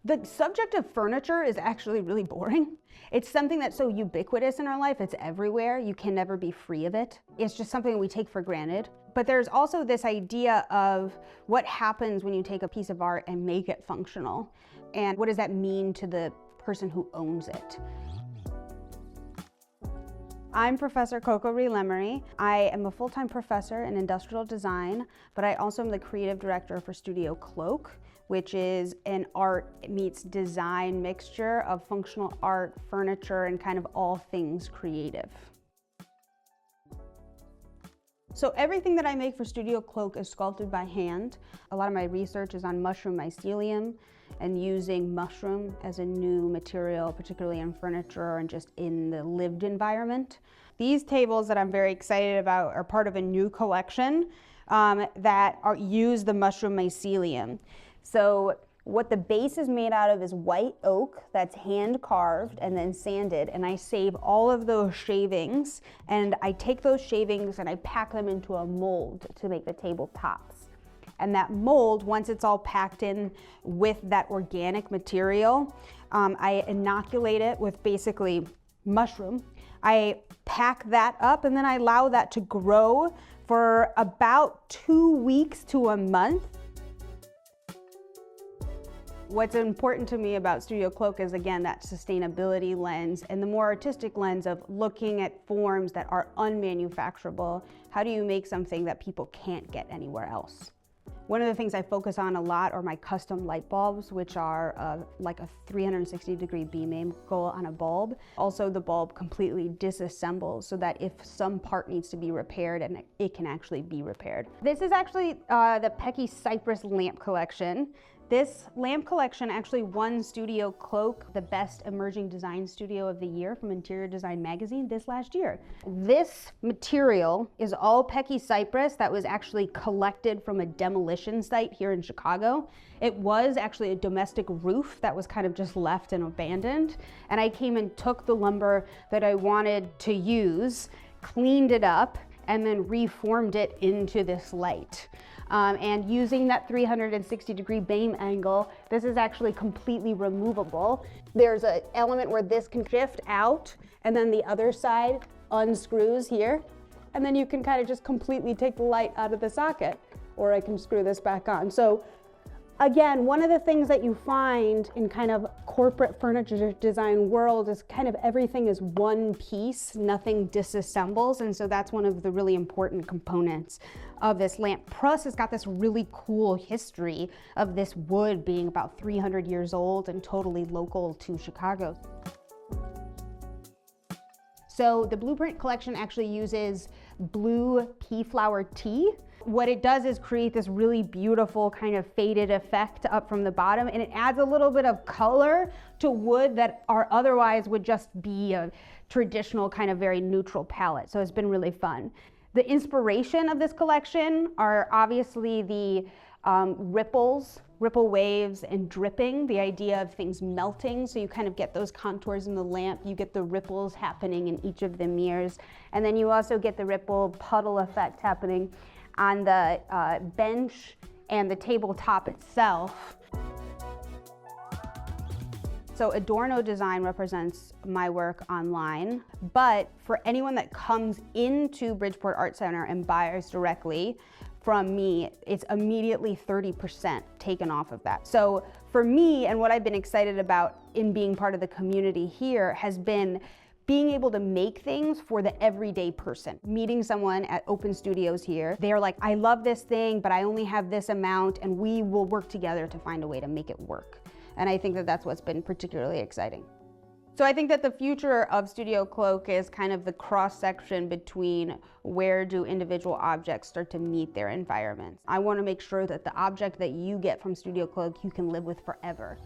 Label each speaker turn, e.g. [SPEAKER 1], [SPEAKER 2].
[SPEAKER 1] The subject of furniture is actually really boring. It's something that's so ubiquitous in our life, it's everywhere, you can never be free of it. It's just something we take for granted. But there's also this idea of what happens when you take a piece of art and make it functional, and what does that mean to the person who owns it. I'm Professor CoCo Ree Lemery. I am a full-time professor in industrial design, but I also am the creative director for Studio Kloak, which is an art meets design mixture of functional art, furniture, and kind of all things creative. So everything that I make for Studio Kloak is sculpted by hand. A lot of my research is on mushroom mycelium and using mushroom as a new material, particularly in furniture and just in the lived environment. These tables that I'm very excited about are part of a new collection that use the mushroom mycelium. So what the base is made out of is white oak that's hand carved and then sanded, and I save all of those shavings, and I take those shavings and I pack them into a mold to make the tabletops. And that mold, once it's all packed in with that organic material, I inoculate it with basically mushroom. I pack that up and then I allow that to grow for about 2 weeks to a month. What's important to me about Studio Kloak is, again, that sustainability lens and the more artistic lens of looking at forms that are unmanufacturable. How do you make something that people can't get anywhere else? One of the things I focus on a lot are my custom light bulbs, which are like a 360-degree beam angle on a bulb. Also, the bulb completely disassembles so that if some part needs to be repaired, and it can actually be repaired. This is actually the Pecky Cypress lamp collection. This lamp collection actually won Studio Kloak the Best Emerging Design Studio of the Year from Interior Design Magazine this last year. This material is all Pecky Cypress that was actually collected from a demolition site here in Chicago. It was actually a domestic roof that was kind of just left and abandoned. And I came and took the lumber that I wanted to use, cleaned it up, and then reformed it into this light. And using that 360-degree beam angle, this is actually completely removable. There's an element where this can shift out, and then the other side unscrews here, and then you can kind of just completely take the light out of the socket, or I can screw this back on. So again, one of the things that you find in kind of corporate furniture design world is kind of everything is one piece, nothing disassembles, and so that's one of the really important components of this lamp. Plus, it's got this really cool history of this wood being about 300 years old and totally local to Chicago. So the Blueprint collection actually uses blue pea flower tea. What it does is create this really beautiful kind of faded effect up from the bottom, and it adds a little bit of color to wood that otherwise would just be a traditional kind of very neutral palette. So it's been really fun. The inspiration of this collection are obviously the ripple waves, and dripping, the idea of things melting. So you kind of get those contours in the lamp, you get the ripples happening in each of the mirrors, and then you also get the ripple puddle effect happening on the bench and the tabletop itself. So Adorno Design represents my work online, but for anyone that comes into Bridgeport Art Center and buys directly from me, it's immediately 30% taken off of that. So for me, and what I've been excited about in being part of the community here has been being able to make things for the everyday person. Meeting someone at Open Studios here, they're like, I love this thing, but I only have this amount, and we will work together to find a way to make it work. And I think that that's what's been particularly exciting. So I think that the future of Studio Kloak is kind of the cross-section between where do individual objects start to meet their environments. I want to make sure that the object that you get from Studio Kloak you can live with forever.